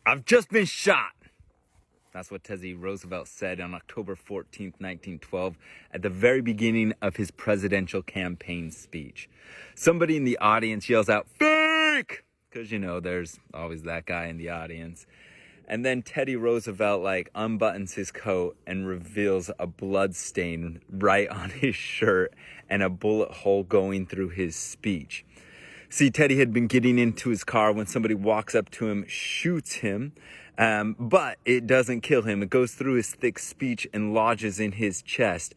I've just been shot. That's what Teddy Roosevelt said on October 14th, 1912, at the very beginning of his presidential campaign speech. Somebody in the audience yells out, "Fake!" Because, there's always that guy in the audience. And then Teddy Roosevelt, unbuttons his coat and reveals a blood stain right on his shirt and a bullet hole going through his speech. See, Teddy had been getting into his car when somebody walks up to him, shoots him, but it doesn't kill him. It goes through his thick speech and lodges in his chest.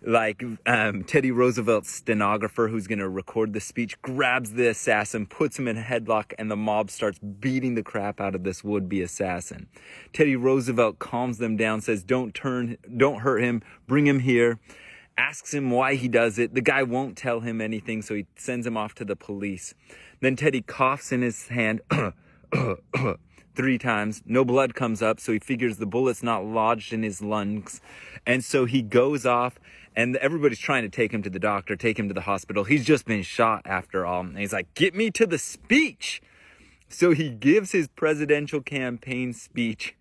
Teddy Roosevelt's stenographer, who's going to record the speech, grabs the assassin, puts him in a headlock, and the mob starts beating the crap out of this would-be assassin. Teddy Roosevelt calms them down, says, don't hurt him, bring him here. Asks him why he does it. The guy won't tell him anything, so he sends him off to the police. Then Teddy coughs in his hand 3 times. No blood comes up, so he figures the bullet's not lodged in his lungs. And so he goes off, and everybody's trying to take him to the doctor, take him to the hospital. He's just been shot after all. And he's like, get me to the speech. So he gives his presidential campaign speech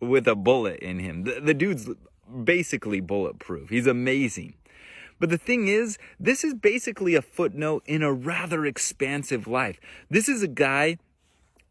with a bullet in him. The dude's basically bulletproof. He's amazing. But the thing is, this is basically a footnote in a rather expansive life. This is a guy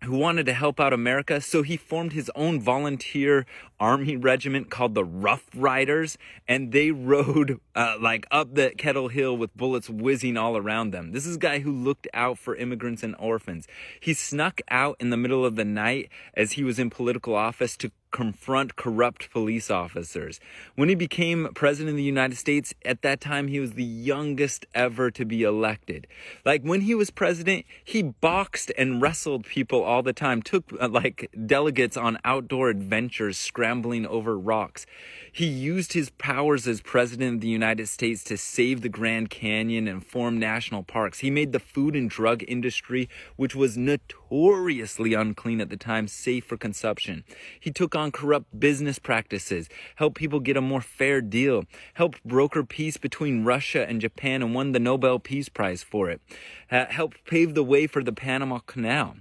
who wanted to help out America, so he formed his own volunteer army regiment called the Rough Riders, and they rode up the Kettle Hill with bullets whizzing all around them. This is a guy who looked out for immigrants and orphans. He snuck out in the middle of the night as he was in political office to confront corrupt police officers. When he became president of the United States, at that time, he was the youngest ever to be elected. When he was president, he boxed and wrestled people all the time, took delegates on outdoor adventures, scrambling over rocks. He used his powers as president of the United States to save the Grand Canyon and form national parks. He made the food and drug industry, which was notoriously unclean at the time, safe for consumption. He took on corrupt business practices, helped people get a more fair deal, helped broker peace between Russia and Japan and won the Nobel Peace Prize for it, helped pave the way for the Panama Canal.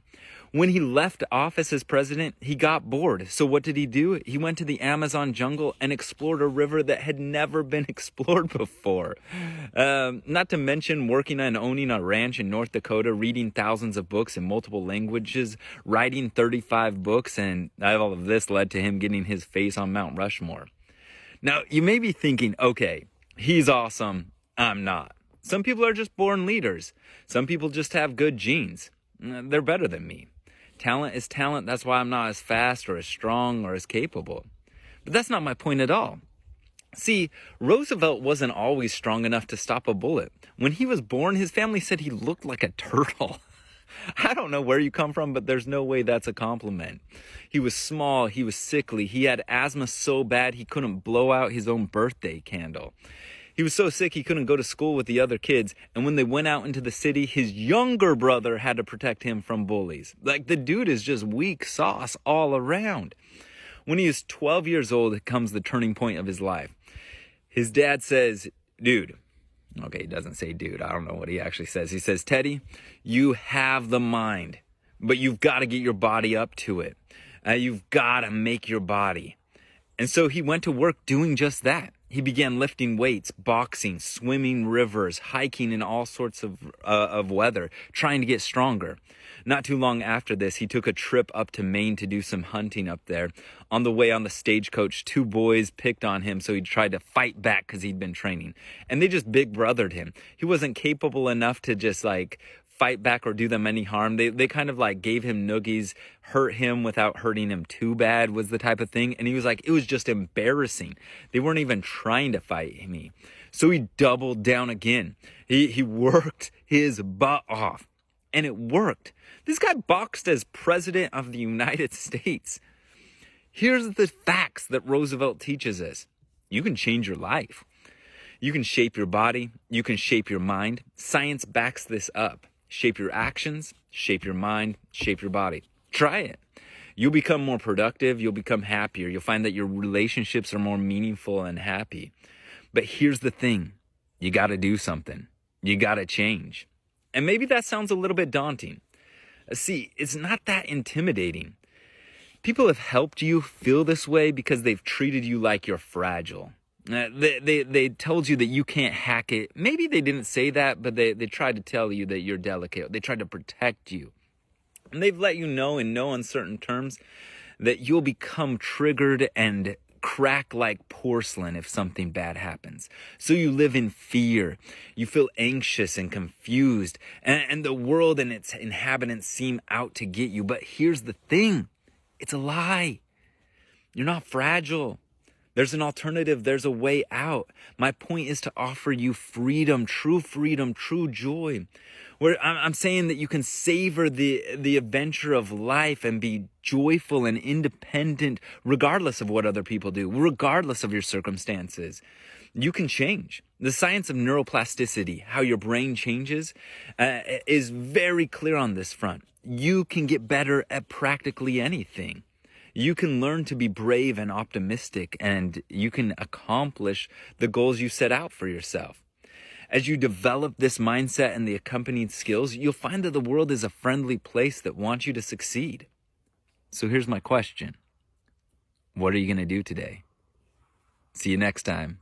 When he left office as president, he got bored. So what did he do? He went to the Amazon jungle and explored a river that had never been explored before. Not to mention working and owning a ranch in North Dakota, reading thousands of books in multiple languages, writing 35 books, and all of this led to him getting his face on Mount Rushmore. Now, you may be thinking, okay, he's awesome, I'm not. Some people are just born leaders. Some people just have good genes. They're better than me. Talent is talent. That's why I'm not as fast or as strong or as capable. But that's not my point at all. See, Roosevelt wasn't always strong enough to stop a bullet. When he was born, his family said he looked like a turtle. I don't know where you come from, but there's no way that's a compliment. He was small. He was sickly. He had asthma so bad he couldn't blow out his own birthday candle. He was so sick he couldn't go to school with the other kids, and when they went out into the city, his younger brother had to protect him from bullies. The dude is just weak sauce all around. When he is 12 years old, comes the turning point of his life. His dad says, dude, okay, he doesn't say dude, I don't know what he actually says. He says, Teddy, you have the mind, but you've got to get your body up to it. You've got to make your body. And so he went to work doing just that. He began lifting weights, boxing, swimming rivers, hiking in all sorts of weather, trying to get stronger. Not too long after this, he took a trip up to Maine to do some hunting up there. On the way on the stagecoach, 2 boys picked on him, so he tried to fight back because he'd been training. And they just big brothered him. He wasn't capable enough to just fight back or do them any harm. They kind of gave him noogies, hurt him without hurting him too bad was the type of thing. And he was it was just embarrassing. They weren't even trying to fight me. So he doubled down again. He worked his butt off. And it worked. This guy boxed as president of the United States. Here's the facts that Roosevelt teaches us. You can change your life. You can shape your body. You can shape your mind. Science backs this up. Shape your actions, shape your mind, shape your body. Try it. You'll become more productive. You'll become happier. You'll find that your relationships are more meaningful and happy. But here's the thing. You got to do something. You got to change. And maybe that sounds a little bit daunting. See, it's not that intimidating. People have helped you feel this way because they've treated you like you're fragile. They told you that you can't hack it. Maybe they didn't say that, but they tried to tell you that you're delicate. They tried to protect you. And they've let you know in no uncertain terms that you'll become triggered and crack like porcelain if something bad happens. So you live in fear. You feel anxious and confused. And the world and its inhabitants seem out to get you. But here's the thing. It's a lie. You're not fragile. There's an alternative. There's a way out. My point is to offer you freedom, true joy. Where I'm saying that you can savor the adventure of life and be joyful and independent regardless of what other people do, regardless of your circumstances. You can change. The science of neuroplasticity, how your brain changes, is very clear on this front. You can get better at practically anything. You can learn to be brave and optimistic, and you can accomplish the goals you set out for yourself. As you develop this mindset and the accompanying skills, you'll find that the world is a friendly place that wants you to succeed. So here's my question. What are you going to do today? See you next time.